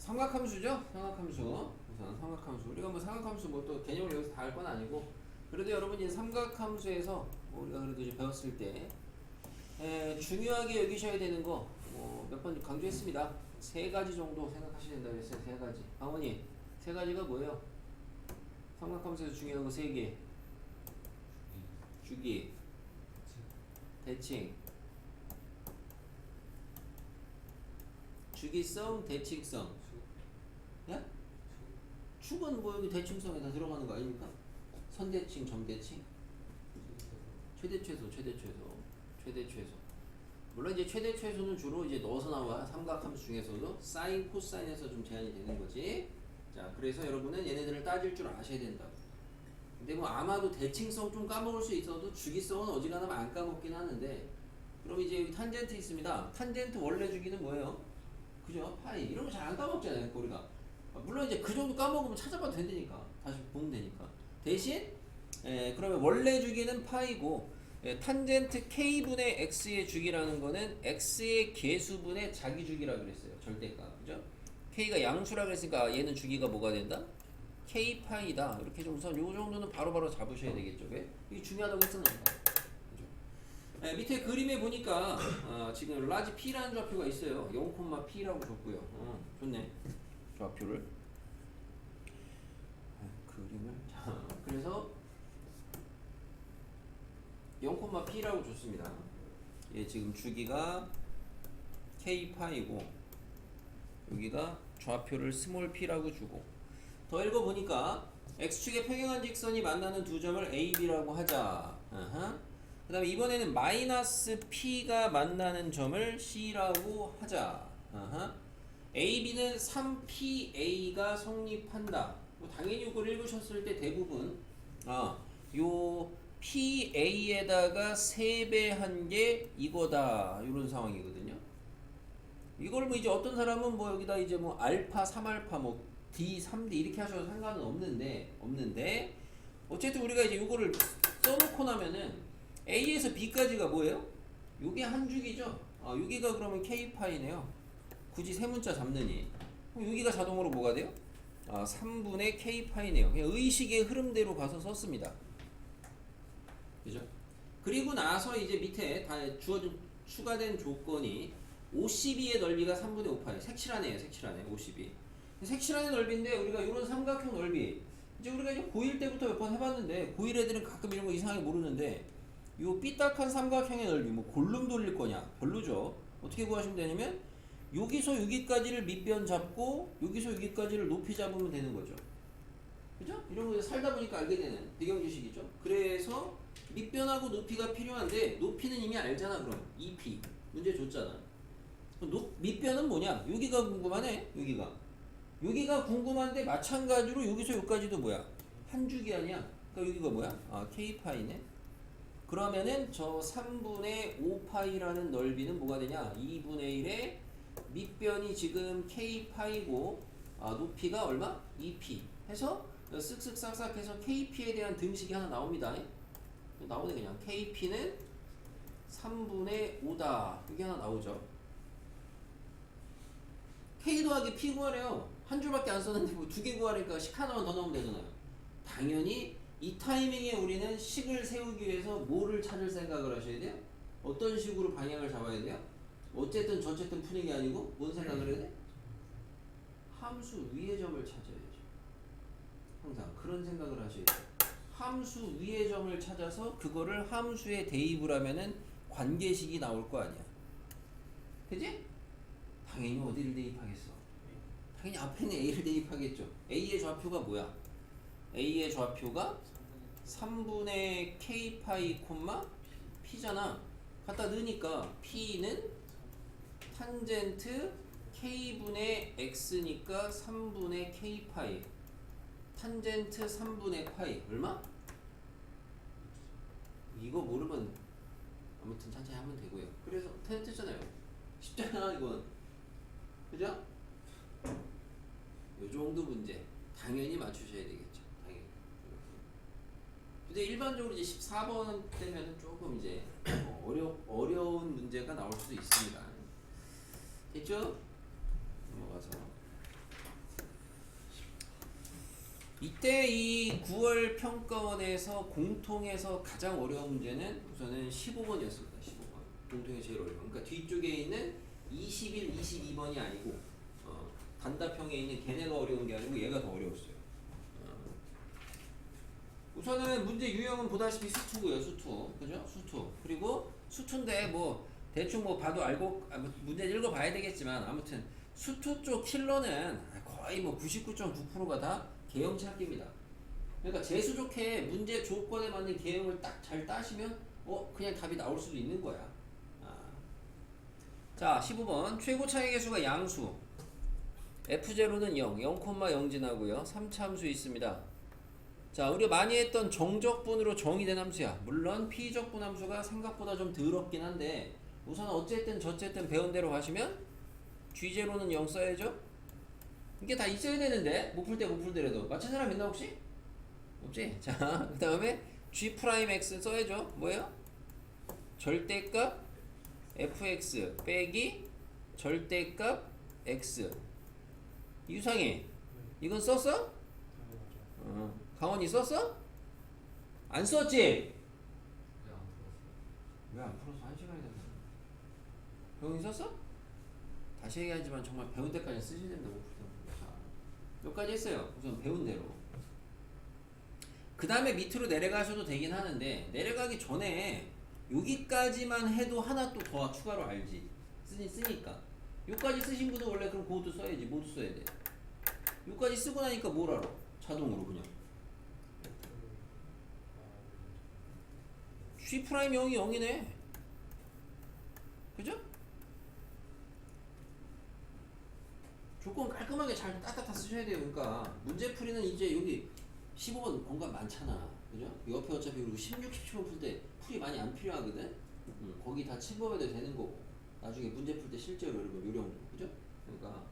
삼각함수죠? 삼각함수. 우선 삼각함수. 우리가 뭐 삼각함수 뭐 또 개념을 여기서 다 할 건 아니고, 그래도 여러분이 삼각함수에서 뭐 우리가 그래도 이제 배웠을 때 중요하게 여기셔야 되는 거 몇 번 강조했습니다. 세 가지 정도 생각하셔야 된다고 했어요. 세 가지. 강원이 세 가지가 뭐예요? 삼각함수에서 중요한 거 세 개. 주기, 대칭, 주기성, 대칭성. 야? 축은 뭐 여기 대칭성에 다 들어가는 거 아닙니까? 선대칭, 점대칭, 최대 최소, 최대 최소, 최대 최소. 물론 이제 최대 최소는 주로 이제 넣어서 나와. 삼각함수 중에서도 사인, 코사인에서 좀 제한이 되는 거지. 자, 그래서 여러분은 얘네들을 따질 줄 아셔야 된다고. 근데 뭐 아마도 대칭성 좀 까먹을 수 있어도 주기성은 어지간하면 안 까먹긴 하는데, 그럼 이제 여기 탄젠트 있습니다. 탄젠트 원래 주기는 뭐예요? 그죠? 파이. 이런 거 잘 안 까먹잖아요, 우리가. 물론 이제 그 정도 까먹으면 찾아봐도 된다니까. 다시 보면 되니까. 대신 그러면 원래 주기는 파이고, 탄젠트 k분의 x의 주기라는 거는 x의 개수분의 자기 주기라고 그랬어요. 절대값. 그죠? k가 양수라고 그랬으니까 얘는 주기가 뭐가 된다? k 파이다. 이렇게 좀 우선 요 정도는 바로바로 잡으셔야 되겠죠. 왜? 이게 중요하다고 했잖아요. 그죠? 밑에 그림에 보니까 지금 라지 p라는 좌표가 있어요. 0,p라고 줬고요. 좋네. 좌표를. 그림을. 자, 그래서 0,p라고 줬습니다. 얘 지금 주기가 k파이고 여기가 좌표를 스몰 p라고 주고, 더 읽어보니까 x축의 평행한 직선이 만나는 두 점을 a, b라고 하자. 그 다음에 이번에는 마이너스 p가 만나는 점을 c라고 하자. a, b는 3pa가 성립한다. 뭐 당연히 이걸 읽으셨을 때 대부분 요 PA에다가 3배한 게 이거다. 이런 상황이거든요. 이걸 뭐 이제 어떤 사람은 뭐 여기다 이제 뭐 알파, 3알파, 뭐 D, 3D 이렇게 하셔도 상관은 없는데 어쨌든 우리가 이제 이거를 써놓고 나면은 A에서 B까지가 뭐예요? 요게 한 주기죠. 여기가 그러면 K파이네요. 굳이 세 문자 잡느니. 그럼 여기가 자동으로 뭐가 돼요? 3분의 K파이네요. 그냥 의식의 흐름대로 가서 썼습니다. 그죠? 그리고 나서 이제 밑에 다 주어진 추가된 조건이 52의 넓이가 3분의 5파이. 색칠하네요. 색칠하네. 52. 색칠하는 넓이인데 우리가 이런 삼각형 넓이 이제 우리가 이제 고1 때부터 몇 번 해봤는데, 고1 애들은 가끔 이런 거 이상하게 모르는데, 요 삐딱한 삼각형의 넓이 뭐 골룸 돌릴 거냐? 별로죠. 어떻게 구하시면 되냐면 여기서 여기까지를 밑변 잡고 여기서 여기까지를 높이 잡으면 되는 거죠. 그죠? 이런 거 살다 보니까 알게 되는 배경 지식이죠. 그래서 밑변하고 높이가 필요한데 높이는 이미 알잖아. 그럼 2p 문제 줬잖아. 밑변은 뭐냐? 여기가 궁금하네. 여기가 궁금한데 마찬가지로 여기서 여기까지도 뭐야? 한 주기 아니야? 그러니까 여기가 뭐야? k파이네. 그러면은 저 3분의 5파이라는 넓이는 뭐가 되냐? 2분의 1의 밑변이 지금 k파이고 높이가 얼마? 2p 해서 쓱쓱 싹싹 해서 kp에 대한 등식이 하나 나옵니다. 나오네. 그냥 kp는 3분의 5다. 이게 하나 나오죠. k 더하기 p 구하래요. 한 줄밖에 안 썼는데 뭐 두 개 구하니까 식 하나만 더 넣으면 되잖아요. 당연히 이 타이밍에 우리는 식을 세우기 위해서 뭐를 찾을 생각을 하셔야 돼요? 어떤 식으로 방향을 잡아야 돼요? 어쨌든 저쨌든 푸는 게 아니고 뭔 생각을 해야 돼? 함수 위의 점을 찾아야죠. 항상 그런 생각을 하셔야 돼요. 함수 위의 점을 찾아서 그거를 함수에 대입을 하면은 관계식이 나올 거 아니야. 그지? 당연히 어디를 대입하겠어? 당연히 앞에 있는 A를 대입하겠죠. A의 좌표가 뭐야? A의 좌표가 3분의 K파이 콤마 P잖아. 갖다 넣으니까 P는 탄젠트 K분의 X니까 3분의 K파이. 탄젠트 3분의 파이. 얼마? 이거 모르면 아무튼 천천히 하면 되고요. 그래서 탄젠트잖아요. 쉽잖아 이건. 그죠? 요 정도 문제 당연히 맞추셔야 되겠죠. 당연히. 근데 일반적으로 이제 14번 되면은 조금 이제 어려운 문제가 나올 수도 있습니다. 됐죠? 넘어가서 이때 이 9월 평가원에서 공통에서 가장 어려운 문제는 우선은 15번이었습니다. 15번. 공통이 제일 어려워. 그러니까 뒤쪽에 있는 21, 22번이 아니고 단답형에 있는 걔네가 어려운 게 아니고 얘가 더 어려웠어요. 우선은 문제 유형은 보다시피 수투고요. 수투. 그죠? 수투. 그리고 수투인데 뭐 대충 뭐 봐도 알고 문제 읽어봐야 되겠지만 아무튼 수투 쪽 킬러는 거의 뭐 99.9%가 다 개형 찾기입니다. 그러니까 재수 좋게 문제 조건에 맞는 개형을 딱 잘 따시면 그냥 답이 나올 수도 있는 거야. 자 15번 최고 차이 계수가 양수 F0는 0, 0,0 지나고요. 3차함수 있습니다. 자 우리가 많이 했던 정적분으로 정의된 함수야. 물론 피적분 함수가 생각보다 좀 더럽긴 한데 우선 어쨌든 저쨌든 배운 대로 가시면 G0는 0 써야죠. 이게 다 있어야 되는데 못 풀 때 못 풀더라도 맞힌 사람 있나 혹시? 없지? 자 그 다음에 G'X 써야죠. 뭐예요? 절대값 fx 빼기 절대값 x 유상해. 이건 썼어? 강원이 썼어? 안 썼지? 왜 안 풀었어? 한 시간이 됐나? 병이 썼어? 다시 얘기하지만 정말 배운 때까지 쓰셔야 된다. 못 풀다. 자, 여기까지 했어요. 우선 배운 대로. 그 다음에 밑으로 내려가셔도 되긴 하는데 내려가기 전에 여기까지만 해도 하나 또 더 추가로 알지. 쓰니까. 여기까지 쓰신 분은 원래 그럼 그것도 써야지. 모두 써야 돼. 여기까지 쓰고 나니까 뭘 알아? 자동으로 그냥. G 프라임 0이 0이네. 그죠? 조건 깔끔하게 잘 딱딱딱 쓰셔야 돼요. 그러니까 문제풀이는 이제 여기 15번 공간 많잖아. 그죠? 옆에 어차피 그리고 16, 17번 풀 때 풀이 많이 안 필요하거든? 거기 다 침범해도 되는 거고. 나중에 문제 풀 때 실제로 여러분 요령. 그죠? 그러니까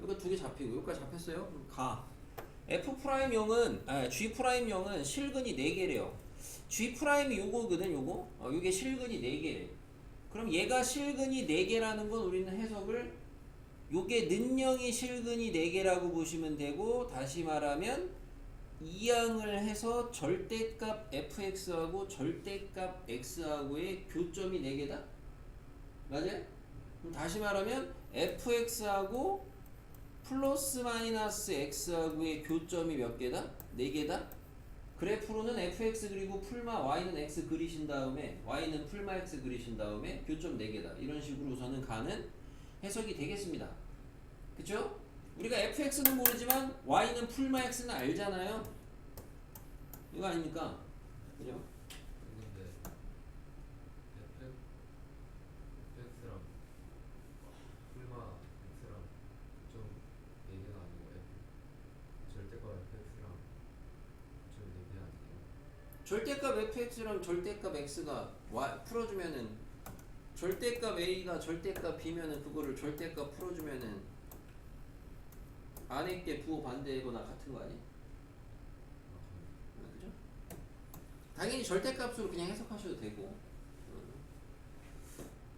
이거 두 개 잡히고 여기까지 잡혔어요? 그럼 가. G 프라임 0은 실근이 4개래요. G 프라임이 요거거든, 요거. 요게 실근이 4개래. 그럼 얘가 실근이 4개라는 건 우리는 해석을 요게 는영이 실근이 4개라고 보시면 되고 다시 말하면 이항을 해서 절대값 fx하고 절대값 x하고의 교점이 4개다? 맞아요? 그럼 다시 말하면 fx하고 플러스 마이너스 x하고의 교점이 몇 개다? 4개다? 그래프로는 fx 그리고 풀마 y는 x 그리신 다음에 y는 풀마 x 그리신 다음에 교점 4개다. 이런 식으로 우선은 가는 해석이 되겠습니다. 그쵸? 우리가 fx는 모르지만 y는 풀마 x는 알잖아요. 이거 아닙니까? 그죠? 근데 fx랑 풀마 x랑 좀 4개가 아니고 절대값 fx랑 좀 4개 아니에요? 절대값 fx랑 절대값 x가 풀어주면은 절대값 a가 절대값 b면은 그거를 절대값 풀어주면은 안에 게 부호 반대거나 같은 거 아니야? 그죠? 당연히 절대값으로 그냥 해석하셔도 되고.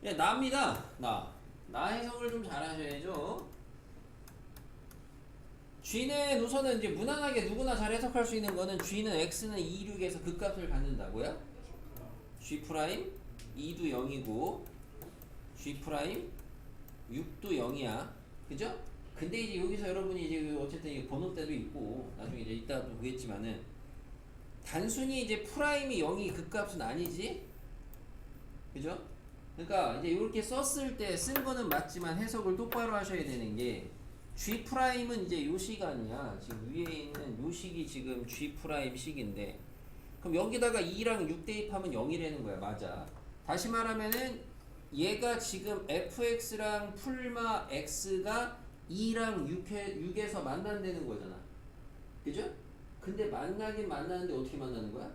예, 나입니다. 나 해석을 좀 잘하셔야죠. G는 우선은 이제 무난하게 누구나 잘 해석할 수 있는 거는 G는 X는 2, 6에서 극값을 갖는다고요? G 프라임 2도 0이고 G 프라임 6도 0이야. 그죠? 근데 이제 여기서 여러분이 이제 어쨌든 번호대도 있고 나중에 이제 이따 또 보겠지만은 단순히 이제 프라임이 0이 극값은 아니지. 그죠? 그러니까 이제 이렇게 썼을 때 쓴 거는 맞지만 해석을 똑바로 하셔야 되는 게 G 프라임은 이제 요 시간이야. 지금 위에 있는 요 식이 지금 G 프라임 식인데 그럼 여기다가 2랑 6 대입하면 0이라는 거야. 맞아. 다시 말하면은 얘가 지금 fx랑 풀마 x가 2랑 6에서 만난다는 거잖아. 그죠? 근데 만나긴 만나는데 어떻게 만나는 거야?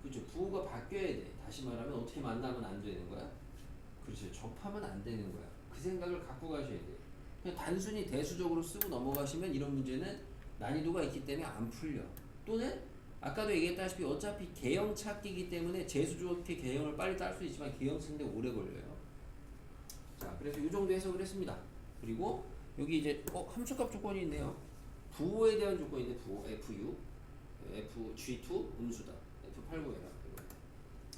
그죠? 부호가 바뀌어야 돼. 다시 말하면 어떻게 만나면 안 되는 거야? 그렇죠. 접하면 안 되는 거야. 그 생각을 갖고 가셔야 돼. 그냥 단순히 대수적으로 쓰고 넘어가시면 이런 문제는 난이도가 있기 때문에 안 풀려. 또는 아까도 얘기했다시피 어차피 개형 찾기이기 때문에 재수 좋게 개형을 빨리 딸 수 있지만 개형 쓰는데 오래 걸려요. 자, 그래서 이 정도 해석을 했습니다. 그리고 여기 이제 함수값 조건이 있네요. 부호에 대한 조건인데 부호 FU FG2 음수다. F89에라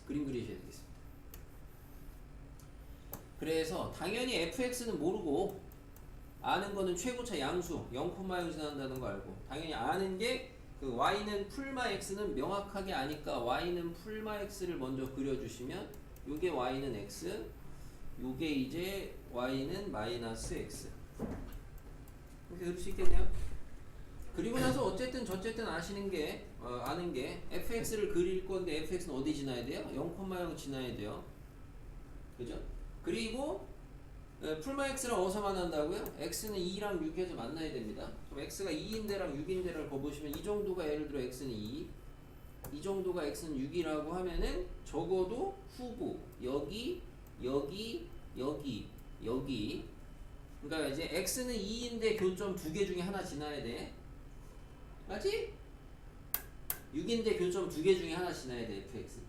그림 그리셔야 되겠습니다. 그래서 당연히 fx는 모르고 아는 거는 최고차 양수 0,0 지난다는 거 알고 당연히 아는 게 그 y는 풀마 x는 명확하게 아니까 y는 풀마 x를 먼저 그려주시면 요게 y는 x 요게 이제 y는 마이너스 x 이렇게 그릴 수 있겠네요. 그리고 나서 어쨌든 저쨌든 아시는 게 아는 게 fx를 그릴 건데 fx는 어디 지나야 돼요? 0,0 지나야 돼요. 그죠? 그리고 풀마 x를 어디서 만난다고요? x는 2랑 6에서 만나야 됩니다. 그럼 x가 2인데랑 6인데를 거보시면 이 정도가 예를 들어 x는 2, 이 정도가 x는 6이라고 하면은 적어도 후보 여기 그러니까 이제 x는 2인데 교점 2개 중에 하나 지나야 돼. 맞지? 6인데 교점 2개 중에 하나 지나야 돼 fx.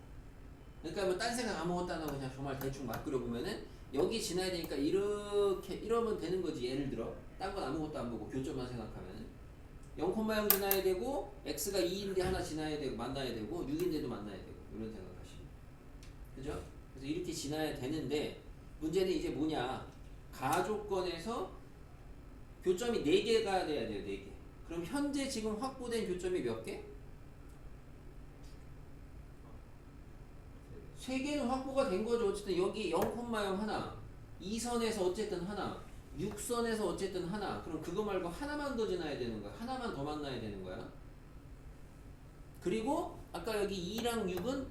그러니까 뭐 딴 생각 아무것도 안 하고 그냥 정말 대충 막 그려보면은 여기 지나야 되니까 이렇게 이러면 되는 거지. 예를 들어 딴 건 아무것도 안 보고 교점만 생각하면은 0,0 지나야 되고 x가 2인데 하나 지나야 되고 만나야 되고 6인데도 만나야 되고 이런 생각하시면 그죠? 그래서 이렇게 지나야 되는데 문제는 이제 뭐냐 가조건에서 교점이 4개가 돼야 돼요. 4개. 그럼 현재 지금 확보된 교점이 몇 개? 3개는 확보가 된 거죠. 어쨌든 여기 0,0 하나 2선에서 어쨌든 하나 6선에서 어쨌든 하나 그럼 그거 말고 하나만 더 지나야 되는 거야. 하나만 더 만나야 되는 거야. 그리고 아까 여기 2랑 6은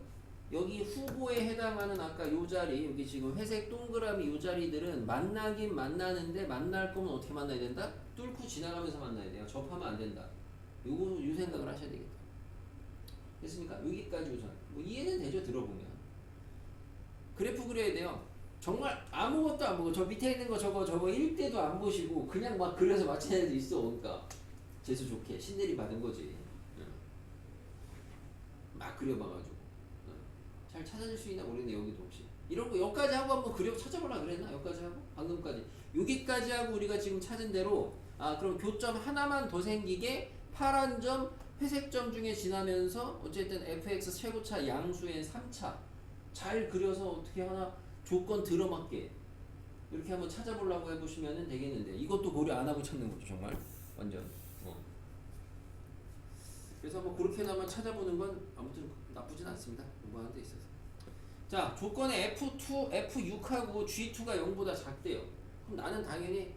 여기 후보에 해당하는 아까 요 자리 여기 지금 회색 동그라미 요 자리들은 만나긴 만나는데 만날 거면 어떻게 만나야 된다? 뚫고 지나가면서 만나야 돼요. 접하면 안 된다. 요 생각을 하셔야 되겠다. 됐습니까? 여기까지 우선 뭐 이해는 되죠? 들어보면 그래프 그려야 돼요. 정말 아무것도 안 보고 저 밑에 있는 거 저거 1대도 안 보시고 그냥 막 그려서 맞히는 애도 있어. 그러니까 재수 좋게 신내림 받은 거지. 막 그려봐가지고 잘 찾아줄 수 있나 모르겠네. 여기도 혹시 이런 거 여기까지 하고 한번 그려 찾아보려 그랬나? 여기까지 하고 방금까지 여기까지 하고 우리가 지금 찾은 대로 그럼 교점 하나만 더 생기게 파란 점 회색 점 중에 지나면서 어쨌든 fx 최고차 양수의 3차 잘 그려서 어떻게 하나 조건 들어맞게 이렇게 한번 찾아보려고 해보시면 되겠는데 이것도 고려 안 하고 찾는 거죠. 정말 완전 그래서 뭐 그렇게 한번 찾아보는 건 아무튼 나쁘진 않습니다. 공부하는 데 있어서. 자 조건에 F2, F6하고 G2가 0보다 작대요. 그럼 나는 당연히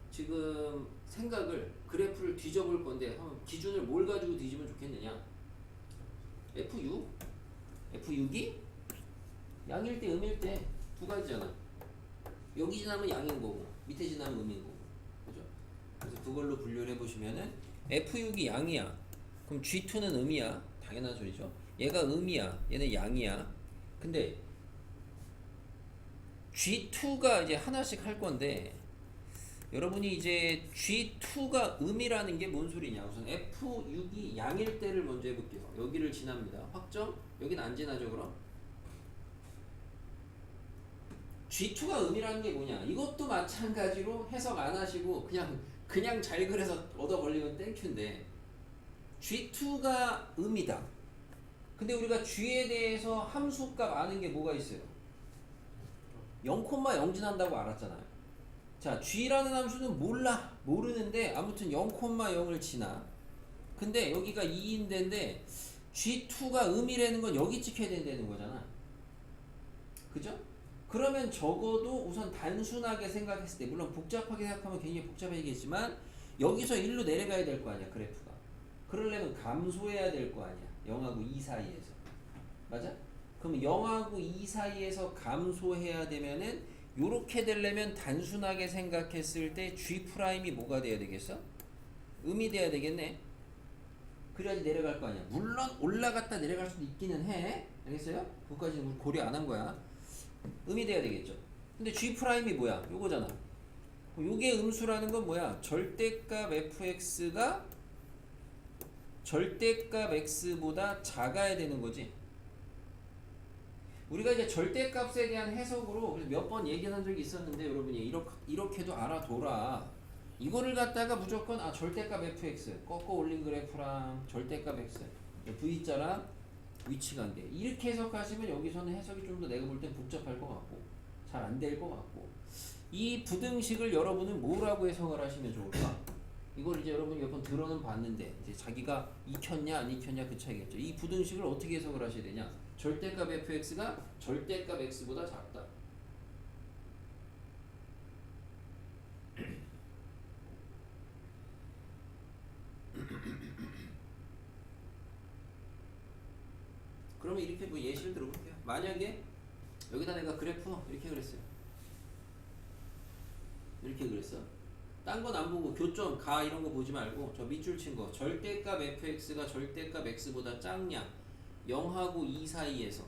지금 생각을 그래프를 뒤져볼 건데 기준을 뭘 가지고 뒤지면 좋겠느냐. F6? F6이 양일 때 음일 때 두 가지잖아. 여기 지나면 양인 거고 밑에 지나면 음인 거고 그죠? 그래서 그걸로 분류를 해보시면은 F6이 양이야. 그럼 G2는 음이야. 당연한 소리죠. 얘가 음이야. 얘는 양이야. 근데 G2가 이제 하나씩 할 건데 여러분이 이제 G2가 음이라는 게 뭔 소리냐. 우선 F6이 양일 때를 먼저 해볼게요. 여기를 지납니다. 확정? 여기는 안 지나죠 그럼? G2가 음이라는 게 뭐냐. 이것도 마찬가지로 해석 안 하시고 그냥 잘 그려서 얻어 걸리면 땡큐인데 G2가 음이다. 근데 우리가 G에 대해서 함수값 아는 게 뭐가 있어요? 0,0 지난다고 알았잖아요. 자, G라는 함수는 모르는데 아무튼 0,0을 지나. 근데 여기가 2인데인데 G2가 음이라는 건 여기 찍혀야 된다는 거잖아. 그죠? 그러면 적어도 우선 단순하게 생각했을 때 물론 복잡하게 생각하면 굉장히 복잡해지겠지만 여기서 1로 내려가야 될 거 아니야 그래프가. 그러려면 감소해야 될 거 아니야 0하고 2 사이에서. 맞아? 그럼 0하고 2 사이에서 감소해야 되면은 요렇게 되려면 단순하게 생각했을 때 G'이 뭐가 돼야 되겠어? 음이 돼야 되겠네. 그래야지 내려갈 거 아니야. 물론 올라갔다 내려갈 수도 있기는 해. 알겠어요? 그것까지는 고려 안 한 거야. 음이 돼야 되겠죠. 근데 G'이 뭐야? 요거잖아. 요게 음수라는 건 뭐야? 절대값 fx가 절대값 x보다 작아야 되는 거지. 우리가 이제 절대값에 대한 해석으로 몇 번 얘기한 적이 있었는데 여러분이 이렇게도 알아둬라. 이거를 갖다가 무조건 절대값 fx 꺾어 올린 그래프랑 절대값 x v자랑 위치가 안 돼. 이렇게 해석하시면 여기서는 해석이 좀 더 내가 볼 땐 복잡할 것 같고 잘 안 될 것 같고 이 부등식을 여러분은 뭐라고 해석을 하시면 좋을까? 이걸 이제 여러분이 몇 번 들어는 봤는데 이제 자기가 익혔냐 안 익혔냐 그 차이겠죠. 이 부등식을 어떻게 해석을 하셔야 되냐? 절대값 fx가 절대값 x보다 작다. 그러면 이렇게 뭐 예시를 들어볼게요. 만약에 여기다 내가 그래프 이렇게 그랬어요. 이렇게 그랬어. 딴 건 안 보고 교점, 가 이런 거 보지 말고 저 밑줄 친 거 절대값 fx가 절대값 x보다 작냐 0하고 2 사이에서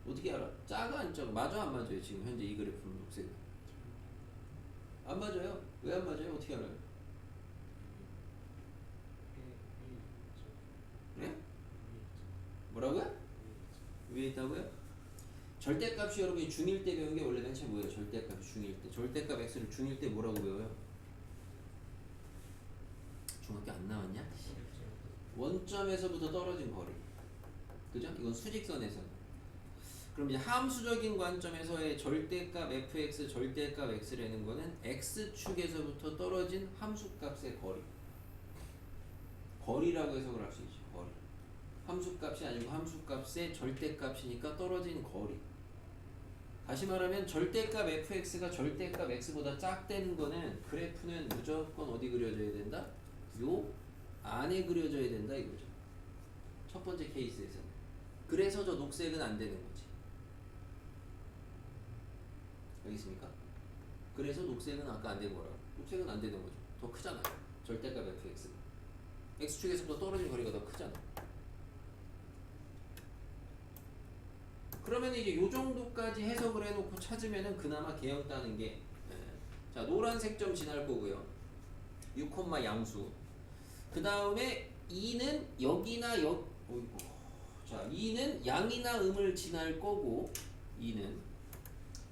어떻게 알아? 작아 안 작아? 맞아 안 맞아요? 지금 현재 이 그래프는 녹색 안 맞아요? 왜 안 맞아요? 어떻게 알아요? 네? 뭐라고요? 위에 있다고요? 절대값이 여러분이 중1 때 배운 게 원래 맨 처음 뭐예요? 절대값이 중1 때. 절대값 x를 중1 때 뭐라고 배워요? 중학교 안 나왔냐? 원점에서부터 떨어진 거리. 그죠? 이건 수직선에서. 그럼 이제 함수적인 관점에서의 절대값 fx, 절대값 x라는 거는 x축에서부터 떨어진 함수값의 거리. 거리라고 해석을 할 수 있죠. 거리. 함수값이 아니고 함수값의 절대값이니까 떨어진 거리. 다시 말하면 절대값 fx가 절대값 x보다 작다는 거는 그래프는 무조건 어디 그려져야 된다? 요 안에 그려져야 된다 이거죠. 첫 번째 케이스에서는. 그래서 저 녹색은 안 되는 거지. 알겠습니까? 그래서 녹색은 아까 안 된 거라고. 녹색은 안 되는 거죠. 더 크잖아요. 절대값 fx가. x축에서부터 떨어진 거리가 더 크잖아. 그러면 이제 요 정도까지 해석을 해놓고 찾으면은 그나마 개형 따는 게 자 노란색 점 지날 거고요. 6, 양수. 그 다음에 2는 여기나 자 2는 양이나 음을 지날 거고 2는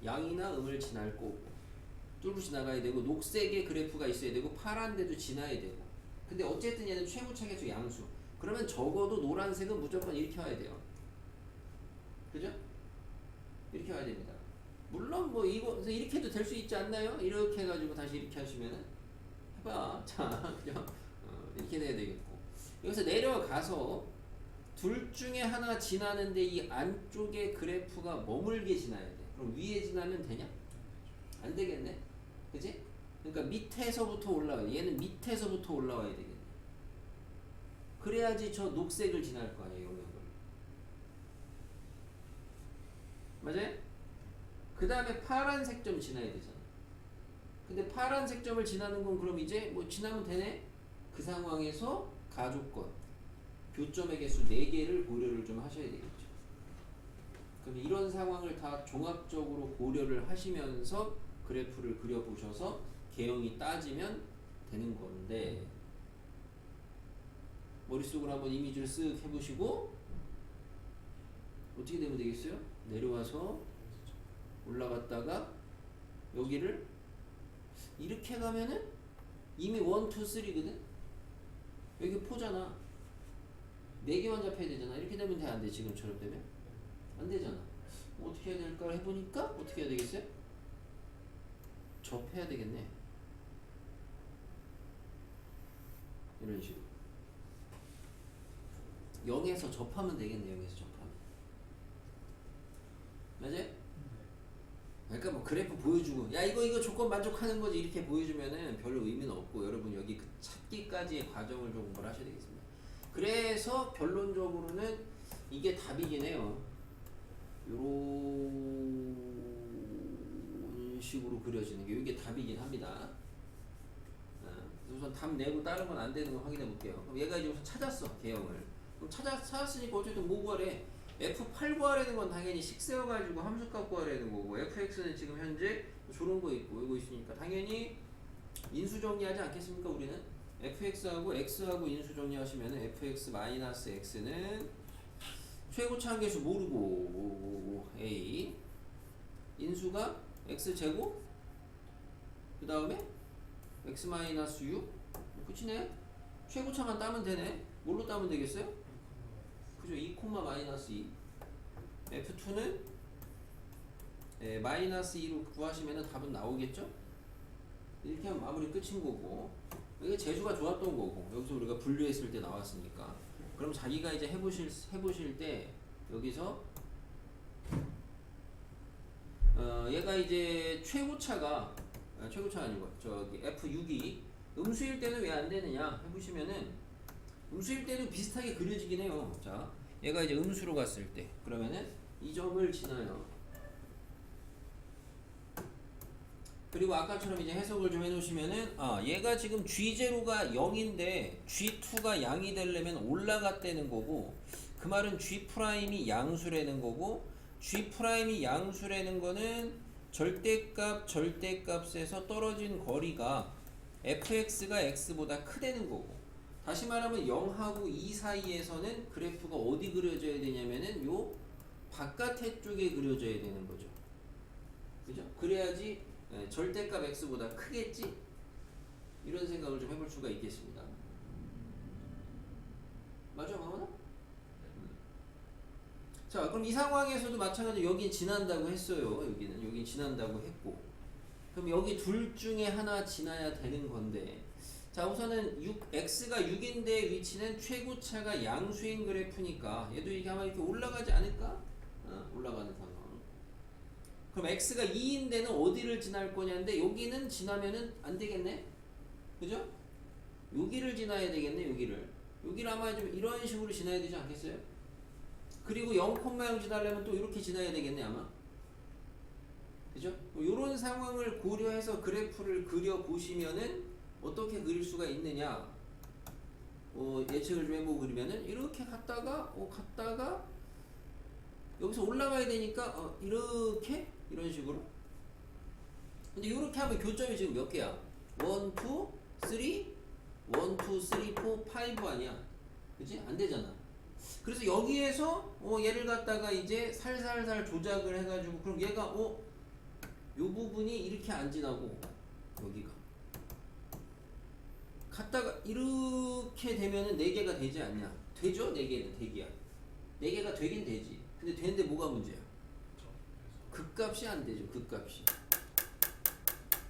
양이나 음을 지날 거고 뚫고 지나가야 되고 녹색의 그래프가 있어야 되고 파란데도 지나야 되고 근데 어쨌든 얘는 최고차계수 양수. 그러면 적어도 노란색은 무조건 이렇게 와야 돼요. 그죠? 이렇게 와야 됩니다. 물론 뭐 이거 이렇게 해도 될 수 있지 않나요? 이렇게 해가지고 다시 이렇게 하시면은 해봐. 자, 그죠? 이렇게 돼야 되겠고 여기서 내려가서 둘 중에 하나 지나는데 이 안쪽에 그래프가 머물게 지나야 돼. 그럼 위에 지나면 되냐? 안 되겠네. 그지? 그러니까 밑에서부터 올라와요. 얘는 밑에서부터 올라와야 되겠네. 그래야지 저 녹색을 지날 거 아니에요. 영역을. 맞아요? 그 다음에 파란색 점 지나야 되잖아. 근데 파란색 점을 지나는 건 그럼 이제 뭐 지나면 되네? 그 상황에서 가조건 교점의 개수 4개를 고려를 좀 하셔야 되겠죠. 그럼 이런 상황을 다 종합적으로 고려를 하시면서 그래프를 그려보셔서 개형이 따지면 되는 건데 머릿속으로 한번 이미지를 쓱 해보시고 어떻게 되면 되겠어요? 내려와서 올라갔다가 여기를 이렇게 가면은 이미 1, 2, 3거든? 여기 포잖아. 4개만 잡혀야 되잖아. 이렇게 되면 돼? 안 돼? 지금처럼 되면? 안 되잖아. 어떻게 해야 될까 해보니까 어떻게 해야 되겠어요? 접해야 되겠네. 이런 식으로 0에서 접하면 되겠네. 0에서 접하면. 맞아요? 그러니까 뭐 그래프 보여주고 야 이거 조건 만족하는 거지 이렇게 보여주면은 별로 의미는 없고 여러분 여기 그 찾기까지의 과정을 좀 공부를 하셔야 되겠습니다. 그래서 결론적으로는 이게 답이긴 해요. 요런 식으로 그려지는 게 이게 답이긴 합니다. 우선 답 내고 다른 건 안 되는 거 확인해 볼게요. 그럼 얘가 이제 우선 찾았어 개형을. 그럼 찾았으니까 어쨌든 뭐 구하래? F8 구하라는 건 당연히 식 세워가지고 함수값 구하라는 거고 FX는 지금 현재 저런 거 있고 이거 있으니까 당연히 인수 정리하지 않겠습니까 우리는? fx하고 x하고 인수 정리하시면 fx-x는 최고차 한계수 모르고 a 인수가 x제곱 그 다음에 x-6 끝이네. 최고차만 따면 되네. 뭘로 따면 되겠어요? 그죠? 2, -2 F2는 -2로 구하시면 답은 나오겠죠? 이렇게 하면 마무리 끝인 거고, 이게 재수가 좋았던 거고, 여기서 우리가 분류했을 때 나왔으니까. 그럼 자기가 이제 해보실 때 여기서 얘가 이제 최고차가 아니고 저기 F6이 음수일 때는 왜 안 되느냐 해보시면은, 음수일 때도 비슷하게 그려지긴 해요. 자, 얘가 이제 음수로 갔을 때 그러면은 이 점을 지나요. 그리고 아까처럼 이제 해석을 좀 해놓으시면은, 얘가 지금 G0가 0인데 G2가 양이 되려면 올라갔다는 거고, 그 말은 G'이 양수라는 거고, G'이 양수라는 거는 절대값에서 떨어진 거리가 fx가 x보다 크다는 거고, 다시 말하면 0하고 2 사이에서는 그래프가 어디 그려져야 되냐면은 요 바깥에 쪽에 그려져야 되는 거죠. 그죠? 그래야지 절대값 x보다 크겠지? 이런 생각을 좀 해볼 수가 있겠습니다. 맞아, 마마나? 자, 그럼 이 상황에서도 마찬가지로 여긴 지난다고 했어요. 여긴 지난다고 했고, 그럼 여기 둘 중에 하나 지나야 되는 건데, 자, 우선은 x가 6인데 위치는 최고차가 양수인 그래프니까 얘도 이게 아마 이렇게 올라가지 않을까? 올라가는 상황. 그럼 x가 2인데는 어디를 지날 거냐인데, 여기는 지나면은 안 되겠네? 그죠? 여기를 지나야 되겠네, 여기를 아마 좀 이런 식으로 지나야 되지 않겠어요? 그리고 0,0 지나려면 또 이렇게 지나야 되겠네, 아마. 그죠? 이런 상황을 고려해서 그래프를 그려보시면은 어떻게 그릴 수가 있느냐, 예측을 좀 해보고 그리면은 이렇게 갔다가 여기서 올라가야 되니까 이렇게 이런 식으로. 근데 이렇게 하면 교점이 지금 몇 개야? 1, 2, 3, 1, 2, 3, 4, 5 아니야? 그치? 안 되잖아. 그래서 여기에서 얘를 갖다가 이제 살살살 조작을 해가지고, 그럼 얘가 요 부분이 이렇게 안 지나고 여기가 갔다가 이렇게 되면은 4개가 되지 않냐? 되죠? 4개는 대기야. 4개가 되긴 되지. 근데 되는데 뭐가 문제야? 극값이 안 되죠. 극값이.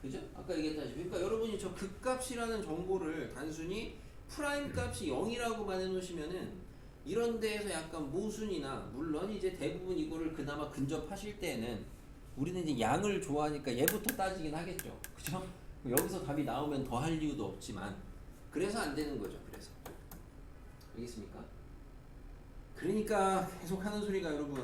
그죠? 아까 얘기했다시피, 그러니까 여러분이 저 극값이라는 정보를 단순히 프라임 값이 0이라고만 해놓으시면은 이런 데에서 약간 모순이나, 물론 이제 대부분 이거를 그나마 근접하실 때는 우리는 이제 양을 좋아하니까 얘부터 따지긴 하겠죠. 그죠? 여기서 답이 나오면 더 할 이유도 없지만, 그래서 안 되는 거죠. 그래서. 알겠습니까? 그러니까 계속 하는 소리가, 여러분,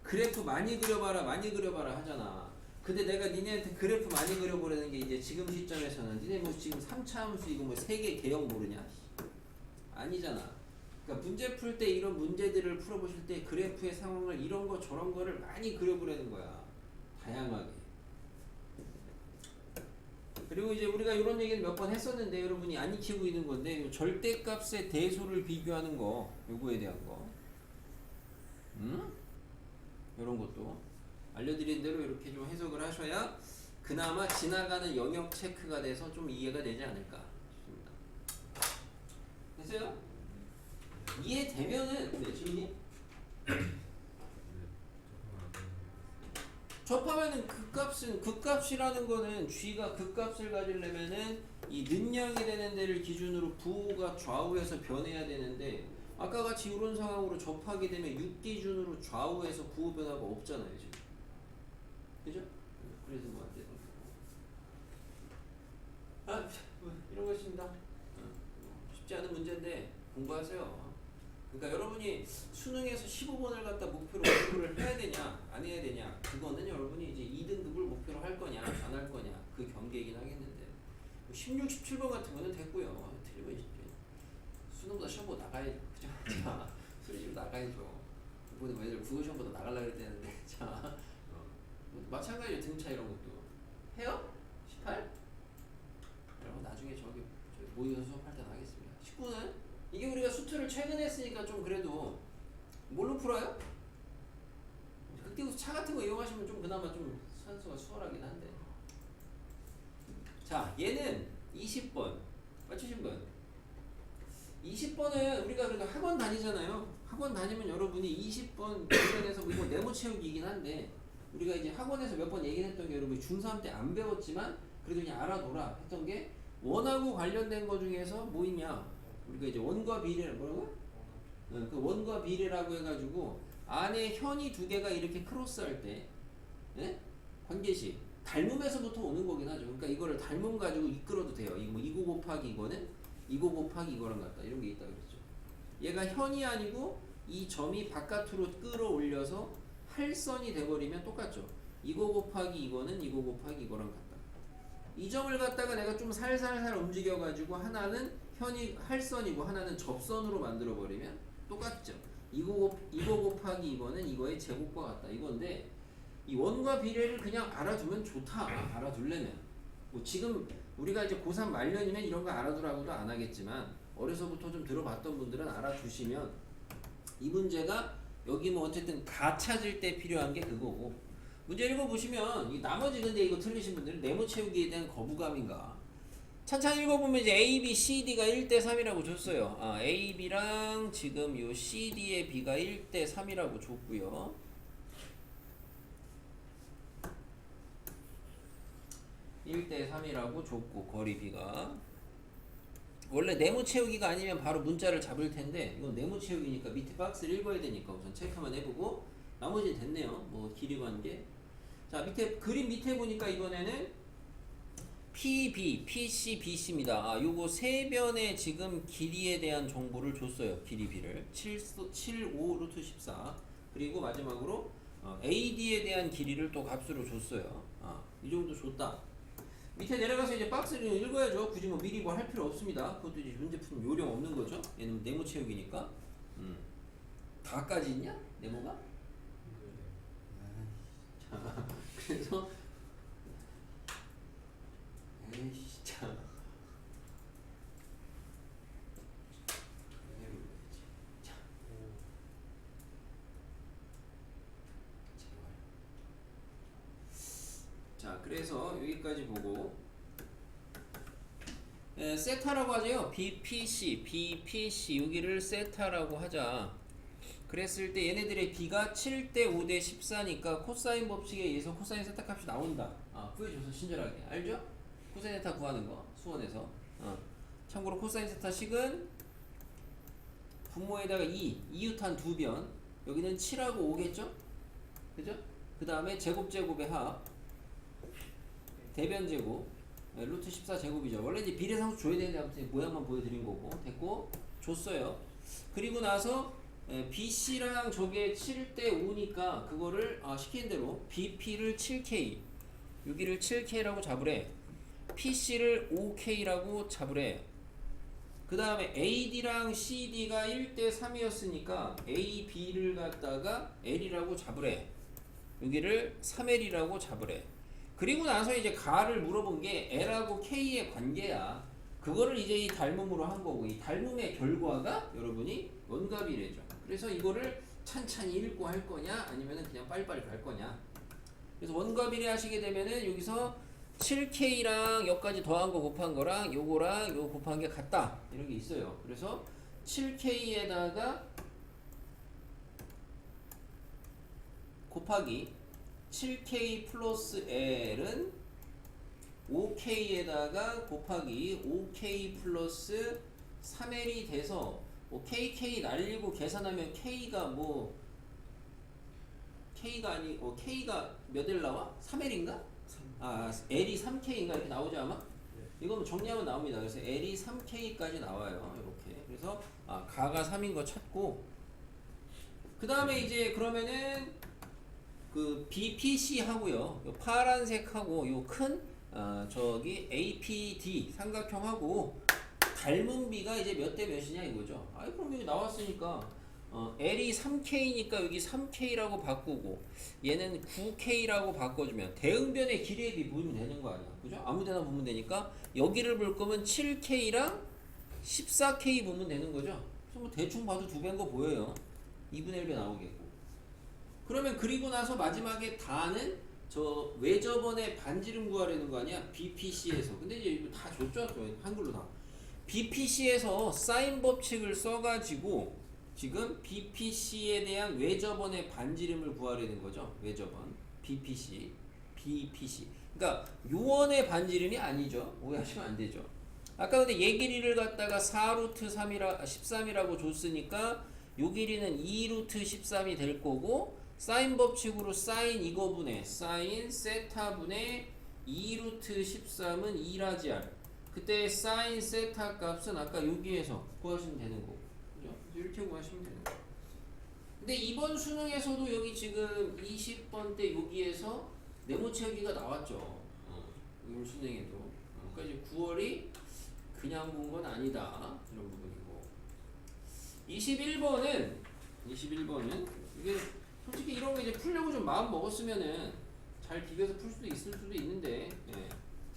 그래프 많이 그려봐라 하잖아. 근데 내가 니네한테 그래프 많이 그려보라는 게 이제 지금 시점에서는 니네 뭐 지금 3차 함수 이거 뭐 3개 개형 모르냐? 아니잖아. 그러니까 문제 풀 때 이런 문제들을 풀어보실 때 그래프의 상황을 이런 거 저런 거를 많이 그려보라는 거야. 다양하게. 그리고 이제 우리가 이런 얘기를 몇 번 했었는데 여러분이 안 익히고 있는 건데, 절대값의 대소를 비교하는 거, 요거에 대한 거, 이런 것도 알려드린 대로 이렇게 좀 해석을 하셔야 그나마 지나가는 영역 체크가 돼서 좀 이해가 되지 않을까 싶습니다. 됐어요? 이해되면은, 네, 지훈이? 접하면은 극값이라는 거는 G가 극값을 가지려면은 이 능량이 되는 데를 기준으로 부호가 좌우에서 변해야 되는데, 아까 같이 이런 상황으로 접하게 되면 6 기준으로 좌우에서 부호 변화가 없잖아요, 지금. 그죠? 그래서 뭐 안 되는 거고. 이런 거 있습니다. 쉽지 않은 문제인데 공부하세요. 그러니까 여러분이 수능에서 15번을 갖다 목표로 공부를 해야 되냐 안 해야 되냐, 그거는 여러분이 이제 2등급을 목표로 할 거냐 안 할 거냐, 그 경계이긴 하겠는데, 16, 17번 같은 거는 됐고요. 틀리면 이제 수능보다 시험보다 나가야죠. 그죠? 자, 수리집으로 나가야죠. 이번에 뭐 애들 국어 시험보다 나가려고 그랬는데, 자, 마찬가지로 등차 이런 것도 해요? 18? 여러분 나중에 저기 모의고사 수업할 때는 하겠습니다. 19는 이게 우리가 수투를 최근에 했으니까 좀 그래도 뭘로 풀어요? 극대우수 차 같은 거 이용하시면 좀 그나마 좀 산수가 수월하긴 한데. 자, 얘는 20번. 맞추신 분? 20번은 우리가 그래도 학원 다니잖아요. 학원 다니면 여러분이 20번 관련해서 이거 네모 채우기이긴 한데 우리가 이제 학원에서 몇 번 얘기했던 게 여러분이 중3 때 안 배웠지만 그래도 그냥 알아둬라 했던 게 원하고 관련된 거 중에서 뭐 있냐? 우리가 이제 원과 비례를 뭐라고? 그 원과 비례라고 해가지고 안에 현이 두 개가 이렇게 크로스할 때 예? 관계식 닮음에서부터 오는 거긴 하죠. 그러니까 이거를 닮음 가지고 이끌어도 돼요. 이거 곱하기 이거는 이거 곱하기 이거랑 같다 이런 게 있다 그랬죠. 얘가 현이 아니고 이 점이 바깥으로 끌어올려서 할선이 돼버리면 똑같죠. 이거 곱하기 이거는 이거 곱하기 이거랑 같다. 이 점을 갖다가 내가 좀 살살살 움직여가지고 하나는 현이 할선이고 하나는 접선으로 만들어버리면 똑같죠. 이거 곱하기 이거는 이거의 제곱과 같다 이건데 이 원과 비례를 그냥 알아두면 좋다. 알아둘려면 뭐 지금 우리가 이제 고3 말년이면 이런 거 알아두라고도 안 하겠지만 어려서부터 좀 들어봤던 분들은 알아두시면 이 문제가 여기 뭐 어쨌든 가 찾을 때 필요한 게 그거고 문제 읽어보시면 이 나머지 근데 이거 틀리신 분들은 네모 채우기에 대한 거부감인가 찬찬히 읽어보면 이제 A, B, C, D가 1대 3이라고 줬어요. A, B랑 지금 요 C, D의 B가 1대 3이라고 줬고요. (1대 3이라고) 줬고 거리 B가 원래 네모 채우기가 아니면 바로 문자를 잡을 텐데 이건 네모 채우기니까 밑에 박스를 읽어야 되니까 우선 체크 한번 해보고 나머지는 됐네요. 뭐 길이 관계. 자 밑에 그림 밑에 보니까 이번에는 PB, PC, BC입니다. 요거 세 변의 지금 길이에 대한 정보를 줬어요. 길이 B를 7, 5 루트 14 그리고 마지막으로 AD에 대한 길이를 또 값으로 줬어요. 이 정도 줬다. 밑에 내려가서 이제 박스를 읽어야죠. 굳이 뭐 미리 뭐 할 필요 없습니다. 그것도 이제 문제풀 요령 없는 거죠. 얘는 네모 채우기니까. 다까지 있냐? 네모가? 자, 그래서 에이씨 참. 자, 그래서 여기까지 보고 세타라고 하죠. BPC, BPC 여기를 세타라고 하자. 그랬을 때 얘네들의 B가 7대 5대 14니까 코사인 법칙에 의해서 코사인 세타 값이 나온다. 구해줘서 친절하게 알죠? 코사인 세타 구하는 거 수원에서. 참고로 코사인 세타 식은 분모에다가 2유탄 2변 여기는 7하고 5겠죠? 그죠? 그 다음에 제곱의 합 대변 제곱 루트 14 제곱이죠. 원래 이제 비례상수 줘야 되는데 아무튼 모양만 보여드린 거고 됐고 줬어요. 그리고 나서 BC랑 저게 7대 5니까 그거를 시키는 대로 BP를 7K 여기를 7K라고 잡으래. PC를 5K라고 잡으래. 그 다음에 AD랑 CD가 1대 3이었으니까 AB를 갖다가 L이라고 잡으래. 여기를 3L이라고 잡으래. 그리고 나서 이제 가를 물어본 게 L하고 K의 관계야. 그거를 이제 이 닮음으로 한 거고 이 닮음의 결과가 여러분이 원과 비례죠. 그래서 이거를 찬찬히 읽고 할 거냐 아니면은 그냥 빨리빨리 갈 거냐. 그래서 원과 비례 하시게 되면은 여기서 7K랑 여기까지 더한 거 곱한 거랑 요거랑 요 곱한 게 같다. 이런 게 있어요. 그래서 7K에다가 곱하기 7K 플러스 L은 5K에다가 곱하기 5K 플러스 3L이 돼서 뭐 KK 날리고 계산하면 K가 뭐 K가 아니고 K가 몇 L 나와? 3L인가? L이 3K인가 이렇게 나오지 아마? 이거 정리하면 나옵니다. 그래서 L이 3K까지 나와요. 이렇게. 그래서 가가 3인 거 찾고 그 다음에 이제 그러면은 그 BPC 하고요. 요 파란색하고 요 큰 저기 APD 삼각형하고 닮은 B가 이제 몇 대 몇이냐 이거죠. 그럼 여기 나왔으니까 L이 3K니까 여기 3K라고 바꾸고 얘는 9K라고 바꿔주면 대응변의 길이에 비해 보면 되는 거 아니야. 그죠? 아무데나 보면 되니까 여기를 볼 거면 7K랑 14K 보면 되는 거죠. 그래서 뭐 대충 봐도 두 배인 거 보여요. 2분의 1배 나오겠고. 그러면 그리고 나서 마지막에 다는 저 외접원의 반지름 구하려는 거 아니야? BPC에서. 근데 이제 이거 다 줬죠? 저 한글로 다. BPC에서 사인 법칙을 써가지고 지금 BPC에 대한 외접원의 반지름을 구하려는 거죠. 외접원 BPC, BPC. 그러니까 요원의 반지름이 아니죠. 오해하시면 안 되죠. 아까 근데 얘 길이를 갖다가 4루트 13이라고 줬으니까 요 길이는 2루트 13이 될 거고 사인 법칙으로 사인 이거분의 사인 세타분의 2루트 13은 2라지알. 그때 사인 세타 값은 아까 여기에서 구하시면 되는 거고. 그죠? 이렇게 구하시면 되는 거예요. 근데 이번 수능에서도 여기 지금 20번 때 여기에서 네모 채우기가 나왔죠. 이번 수능에도. 그러니까 이제 9월이 그냥 본 건 아니다. 이런 부분이고. 21번은 이게 솔직히 이런 거 이제 풀려고 좀 마음 먹었으면은 잘 비벼서 풀 수도 있을 수도 있는데 예.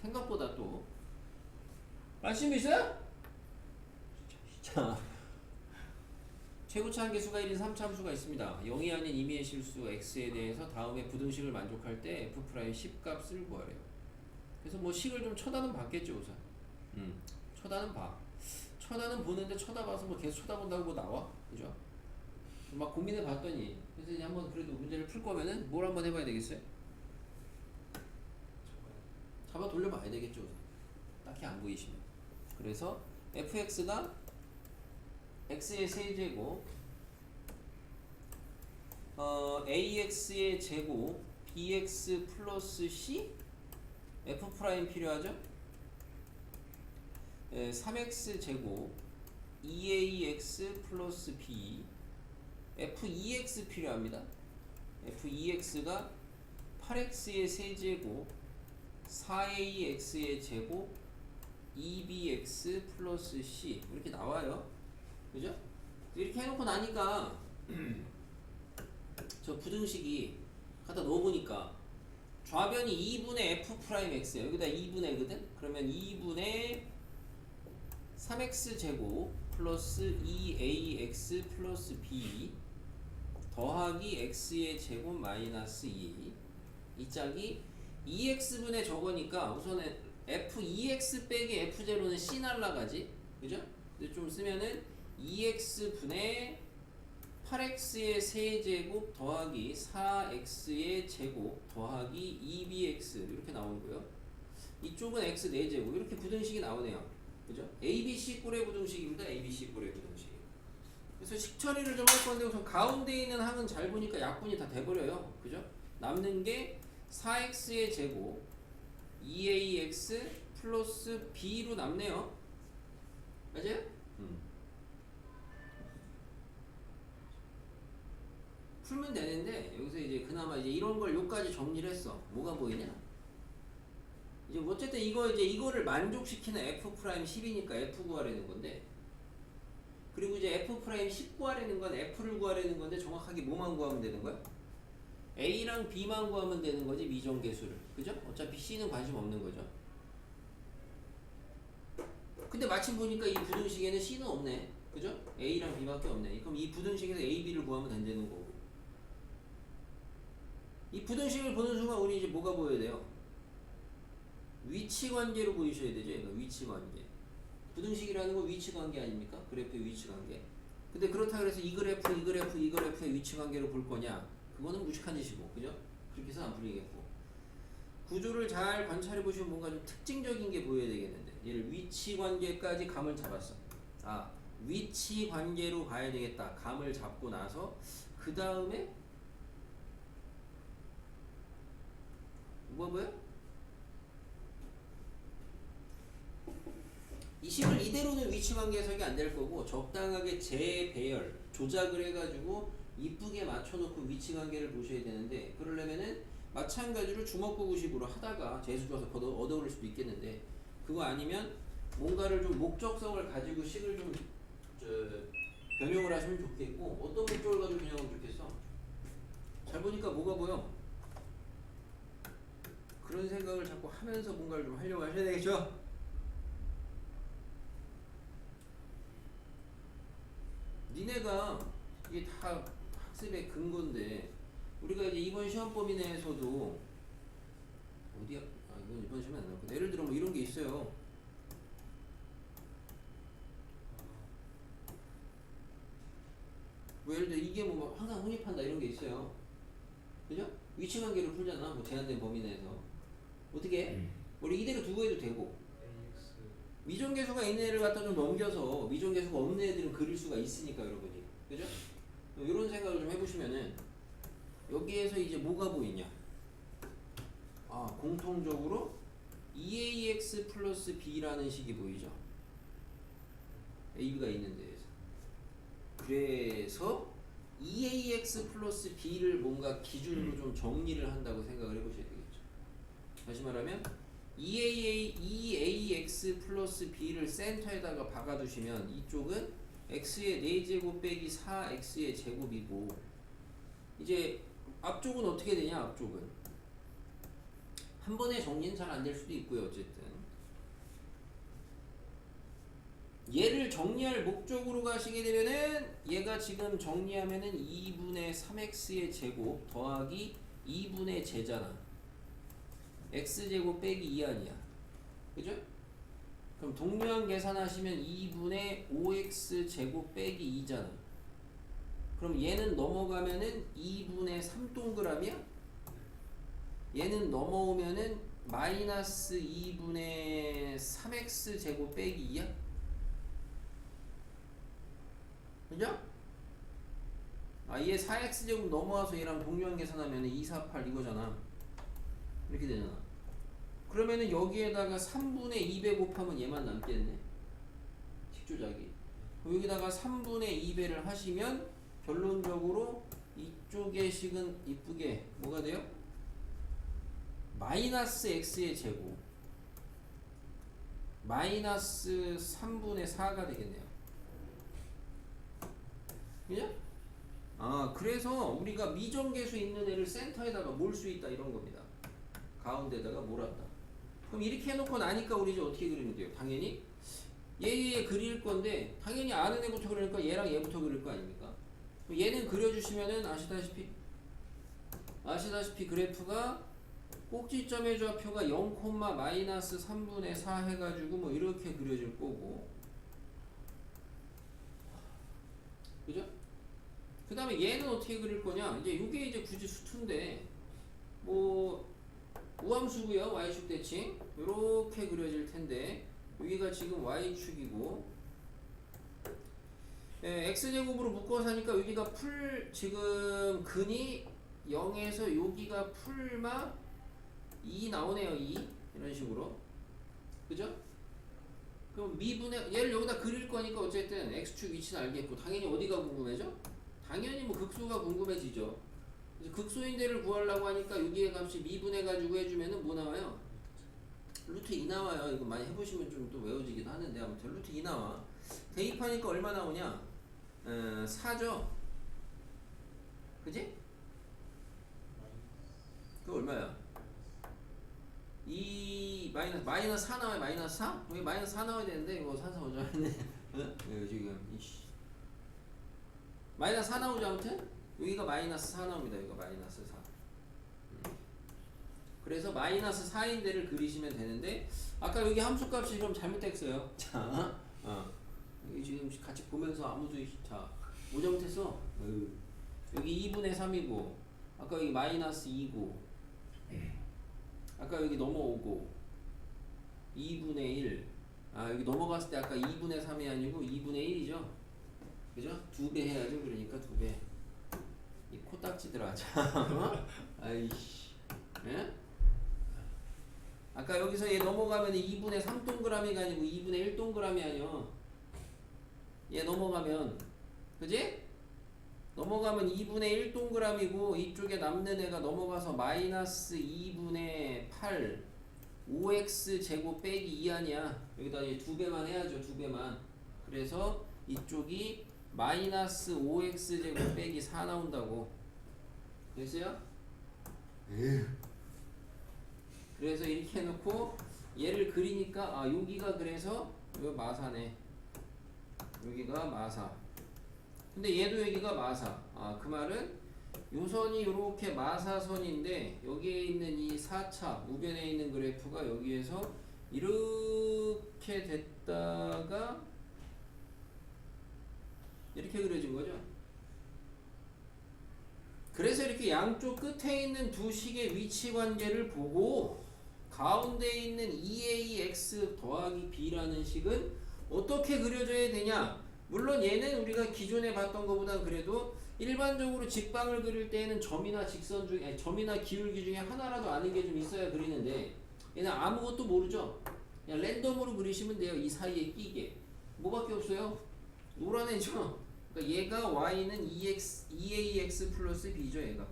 생각보다 또 관심 있어요? 자, 최고차 한계수가 1인 3참수가 있습니다. 0이 아닌 임의의 실수 x에 대해서 다음에 부등식을 만족할 때 f' 10값을 구하래요. 그래서 뭐 식을 좀 쳐다는 봤겠죠 우선. 쳐다는 봐. 쳐다는 보는데 쳐다봐서 뭐 계속 쳐다본다고 뭐 나와? 그죠? 막 고민해 봤더니 그래서 이제 한번 그래도 문제를 풀 거면은 뭘 한번 해봐야 되겠어요? 잡아 돌려봐야 되겠죠 우선. 딱히 안 보이시면. 그래서 fx가 x의 세제곱 ax의 제곱 bx 플러스 c f 프라임 필요하죠? 3x 제곱 2ax 플러스 b f2x 필요합니다. f2x가 8x의 세제곱 4ax의 제곱 2bx 플러스 c 이렇게 나와요. 그죠? 이렇게 해놓고 나니까 저 부등식이 갖다 넣어보니까 좌변이 2분의 f 프라임 x야. 여기다 2분의거든? 그러면 2분의 3x 제곱 플러스 2ax 플러스 b 더하기 x의 제곱 마이너스 2 이 짝이 2x분의 저거니까 우선은 f2x 빼기 f0는 c 날라가지. 그죠? 근데 좀 쓰면은 2x분의 8x의 세제곱 더하기 4x의 제곱 더하기 2bx 이렇게 나오고요. 이쪽은 x 4제곱 이렇게 부등식이 나오네요. 그죠? ABC 꼴의 부등식입니다. ABC 꼴의 부등식. 그래서 식처리를 좀 할 건데 우선 가운데 있는 항은 잘 보니까 약분이 다 돼버려요. 그죠? 남는 게 4x의 제곱 2ax 플러스 b로 남네요. 맞아요? 풀면 되는데 여기서 이제 그나마 이제 이런 걸 요까지 정리를 했어. 뭐가 보이냐? 이제 어쨌든 이거를 만족시키는 f 프라임 10이니까 f 구하려는 건데, 그리고 이제 f 프라임 10 구하려는 건 f를 구하려는 건데 정확하게 뭐만 구하면 되는 거야? a랑 b만 구하면 되는 거지 미정계수를. 그죠? 어차피 c는 관심 없는 거죠. 근데 마침 보니까 이 부등식에는 c는 없네. 그죠? a랑 b밖에 없네. 그럼 이 부등식에서 a, b를 구하면 된다는 거고. 이 부등식을 보는 순간 우리 이제 뭐가 보여야 돼요? 위치 관계로 보이셔야 되죠. 얘가 위치 관계. 부등식이라는 건 위치 관계 아닙니까? 그래프의 위치 관계. 근데 그렇다 그래서 이 그래프의 위치 관계로 볼 거냐? 그거는 무식한 짓이고, 그죠? 그렇게 해서 안 풀리겠고. 구조를 잘 관찰해 보시면 뭔가 좀 특징적인 게 보여야 되겠는데, 얘를 위치 관계까지 감을 잡았어. 아, 위치 관계로 가야 되겠다. 감을 잡고 나서 그 다음에 뭐야? 이 식을 이대로는 위치관계 해석이 안 될 거고 적당하게 재배열, 조작을 해가지고 이쁘게 맞춰놓고 위치관계를 보셔야 되는데, 그러려면은 마찬가지로 주먹구구식으로 하다가 재수 줘서 얻어올 수도 있겠는데, 그거 아니면 뭔가를 좀 목적성을 가지고 식을 좀 변형을 하시면 좋겠고, 어떤 목적을 가지고 변형하면 좋겠어? 잘 보니까 뭐가 보여? 그런 생각을 자꾸 하면서 뭔가를 좀 하려고 하셔야 되겠죠? 니네가 이게 다 학습의 근거인데, 우리가 이제 이번 시험 범위 내에서도 어디야? 아 이건 이번 시험에 안 나왔고 예를 들어 뭐 이런 게 있어요. 뭐 예를 들어 이게 뭐 항상 혼입한다 이런 게 있어요. 그죠? 위치 관계를 풀잖아. 뭐 제한된 범위 내에서 어떻게 해? 우리 이대로 두고 해도 되고 AX 미정계수가 있는 애를 갖다 좀 넘겨서 미정계수가 없는 애들은 그릴 수가 있으니까 여러분이 그죠? 이런 생각을 좀 해보시면은 여기에서 이제 뭐가 보이냐? 아 공통적으로 2ax 플러스 b라는 식이 보이죠? a가 있는 데에서 그래서 2ax 플러스 b를 뭔가 기준으로 좀 정리를 한다고 생각을 해보셔야 되겠죠. 다시 말하면 2ax 플러스 b를 센터에다가 박아두시면 이쪽은 x의 4제곱 빼기 4x의 제곱이고 이제 앞쪽은 어떻게 되냐? 앞쪽은 한 번에 정리는 잘 안 될 수도 있고요. 어쨌든 얘를 정리할 목적으로 가시게 되면은 얘가 지금 정리하면은 2분의 3x의 제곱 더하기 2분의 제잖아. x제곱 빼기 2 아니야. 그죠? 그럼 동류항 계산하시면 2분의 5x 제곱 빼기 2잖아. 그럼 얘는 넘어가면은 2분의 3동그라미야? 얘는 넘어오면은 마이너스 2분의 3x 제곱 빼기 2야? 그죠? 아, 얘 4x 제곱 넘어와서 얘랑 동류항 계산하면 248 이거잖아. 이렇게 되잖아. 그러면은 여기에다가 3분의 2배 곱하면 얘만 남겠네. 식조작이. 여기다가 3분의 2배를 하시면 결론적으로 이쪽의 식은 이쁘게 뭐가 돼요? 마이너스 x의 제곱 마이너스 3분의 4가 되겠네요. 그죠? 아 그래서 우리가 미정계수 있는 애를 센터에다가 몰 수 있다 이런 겁니다. 가운데다가 몰았다. 그럼 이렇게 해놓고 나니까 우리 이제 어떻게 그리면 돼요? 당연히 얘 그릴 건데 당연히 아는 애부터 그리니까 얘랑 얘부터 그릴 거 아닙니까? 얘는 그려주시면은 아시다시피 그래프가 꼭지점의 좌표가 0, 마이너스 3분의 4 해가지고 뭐 이렇게 그려질 거고 그죠? 그 다음에 얘는 어떻게 그릴 거냐? 이제 이게 이제 굳이 수투인데 뭐 우함수고요. y축 대칭 이렇게 그려질 텐데 여기가 지금 y축이고 예, x제곱으로 묶어서 하니까 여기가 풀 지금 근이 0에서 여기가 풀마 2 나오네요. 2 이런 식으로 그죠? 그럼 미분의 얘를 여기다 그릴 거니까 어쨌든 x축 위치는 알겠고 당연히 어디가 궁금해져? 당연히 뭐 극소가 궁금해지죠. 그래서 극소인 데를 구하려고 하니까 여기에 값이 미분해 가지고 해주면은 뭐 나와요? 루트 2 나와요. 이거 많이 해보시면 좀 또 외워지기도 하는데 아무튼 루트 2 나와. 대입하니까 얼마 나오냐? 4죠. 그지? 그거 얼마야? 2 마이너스 4 나와요. 마이너스 4? 여기 마이너스 4 나와야 되는데 이거 4, 4, 5죠. 여기 지금 이씨. 마이너스 4 나오죠. 아무튼 여기가 마이너스 4 나옵니다. 여기가 마이너스 4. 그래서 마이너스 4인 데를 그리시면 되는데 아까 여기 함수값이 그럼 잘못됐어요. 자, 여기 지금 같이 보면서 아무도 자, 뭐 잘못했어? 여기 2분의 3이고 아까 여기 마이너스 2고 아까 여기 넘어오고 2분의 1 아 여기 넘어갔을 때 아까 2분의 3이 아니고 2분의 1이죠? 그죠? 2배 해야죠. 그러니까 2배 이 코딱지들아 자 아이씨 예? 아까 여기서 얘 넘어가면 2분의 3동그라미가 아니고 2분의 1동그라미 아니요. 얘 넘어가면 그지? 넘어가면 2분의 1동그라미고 이쪽에 남는 애가 넘어가서 마이너스 2분의 8 5x 제곱 빼기 2 아니야. 여기다 이제 2배만 해야죠. 2배만. 그래서 이쪽이 마이너스 5x 제곱 빼기 4 나온다고. 됐어요? 그래서 이렇게 해놓고 얘를 그리니까 아 여기가 그래서 여기 마사네. 여기가 마사. 근데 얘도 여기가 마사. 아 그 말은 요 선이 이렇게 마사선인데 여기에 있는 이 4차 우변에 있는 그래프가 여기에서 이렇게 됐다가 이렇게 그려진 거죠. 그래서 이렇게 양쪽 끝에 있는 두 식의 위치 관계를 보고 가운데 있는 2ax 더하기 b라는 식은 어떻게 그려져야 되냐. 물론 얘는 우리가 기존에 봤던 것보다 그래도 일반적으로 직방을 그릴 때에는 점이나 직선 중에 점이나 기울기 중에 하나라도 아는 게 좀 있어야 그리는데 얘는 아무것도 모르죠. 그냥 랜덤으로 그리시면 돼요. 이 사이에 끼게 뭐밖에 없어요. 노란 애죠. 그러니까 얘가 y는 2ax 플러스 b죠. 얘가